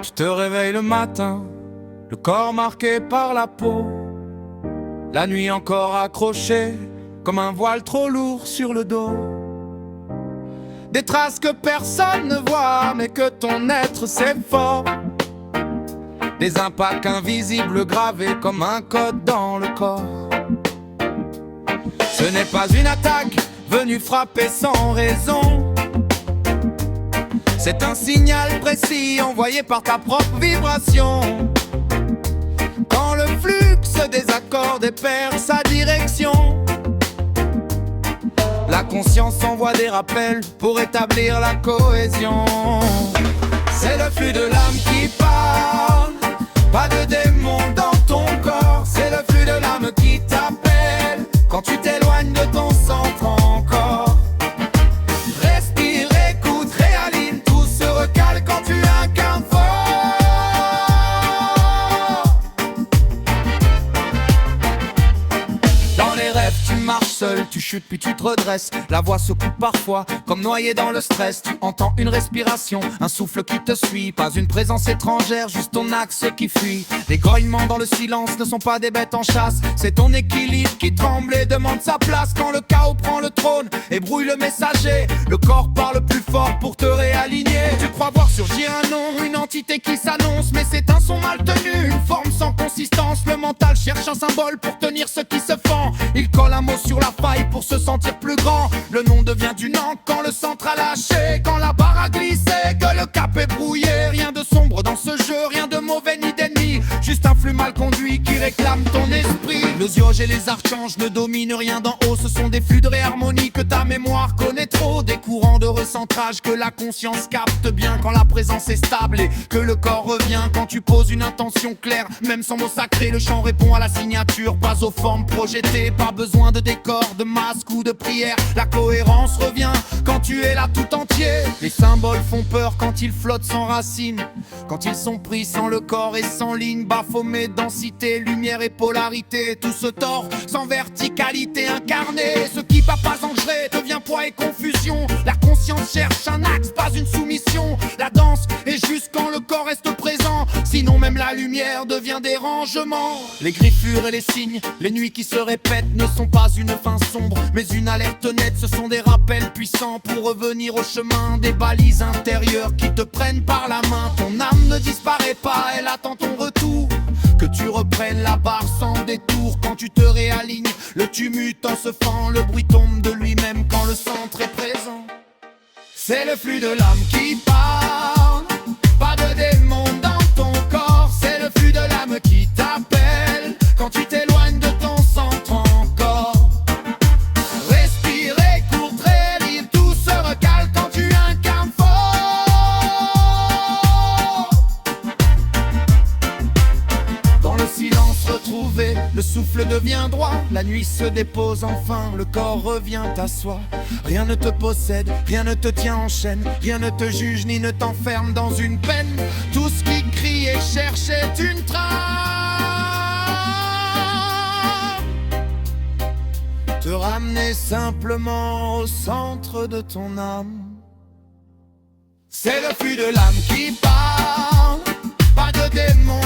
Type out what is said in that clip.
Tu te réveilles le matin, le corps marqué par la peau, la nuit encore accrochée comme un voile trop lourd sur le dos. Des traces que personne ne voit, mais que ton être sait fort. Des impacts invisibles gravés comme un code dans le corps. Ce n'est pas une attaque venue frapper sans raison. C'est un signal précis envoyé par ta propre vibration. Quand le flux des accords perd sa direction, la conscience envoie des rappels pour établir la cohésion. C'est le flux de l'âme qui parle, pas de démon dans ton corps. C'est le flux de l'âme qui t'appelle quand tu t'éloignes de ton centre encore. Respire, écoute, réaligne, tout se recale quand tu incarnes fort. Dans les rêves tu marches seul, tu chutes puis tu te redresses. La voix se coupe parfois, comme noyé dans le stress. Tu entends une respiration, un souffle qui te suit. Pas une présence étrangère, juste ton axe qui fuit. Les grognements dans le silence ne sont pas des bêtes en chasse. C'est ton équilibre qui tremble et demande sa place. Quand le chaos prend le trône et brouille le messager, le corps parle plus fort pour te réaligner. Tu crois voir surgir un nom, une entité qui s'annonce, mais c'est un son mal tenu, une forme sans consistance. Le mental cherche un symbole pour tenir ce qui se fend. Il colle un mot sur la faille pour se sentir plus grand. Le nom devient du nom quand le centre a lâché, quand la barre a glissé, que le cap est brouillé. Rien de sombre dans ce jeu, rien de mauvais ni d'ennemi, juste un flux mal conduit qui réclame ton esprit. Le zioge et les archanges ne dominent rien d'en haut. Ce sont des flux de réharmonie que ta mémoire connaît trop. Des courants de recentrage que la conscience capte bien quand la présence est stable et que le corps revient. Quand tu poses une intention claire, même sans mots sacrés, le chant répond à la signature, pas aux formes projetées. Pas besoin de décor, de masque ou de prière. La cohérence revient quand tu es là tout entier. Les symboles font peur quand ils flottent sans racines, quand ils sont pris sans le corps et sans ligne. Baphomet, densité, lumière et polarité, tout se tord sans verticalité incarnée. Ce qui va pas ancré devient poids et confusion. La conscience cherche un axe, pas une soumission. La danse est juste quand le corps reste présent, sinon même la lumière devient dérangement. Les griffures et les signes, les nuits qui se répètent ne sont pas une fin sombre, mais une alerte nette. Ce sont des rappels puissants pour revenir au chemin. Des balises intérieures qui te prennent par la main. Ton âme ne disparaît pas, elle attend ton retour. Que tu reprennes la barre sans détour. Quand tu te réalignes, le tumulte en se fend. Le bruit tombe de lui-même quand le centre est présent. C'est le flux de l'âme qui parle, pas de démon dans ton corps. C'est le flux de l'âme qui t'appelle quand tu t'éloignes de ton centre encore. Respire, écoute, réaligne, tout se recale quand tu incarnes fort. Dans le silence retrouvé, le souffle devient droit. La nuit se dépose enfin, le corps revient à soi. Rien ne te possède, rien ne te tient en chaîne. Rien ne te juge ni ne t'enferme dans une peine. Tout ce qui crie et cherche est une trame. Te ramener simplement au centre de ton âme. C'est le flux de l'âme qui parle, pas de démon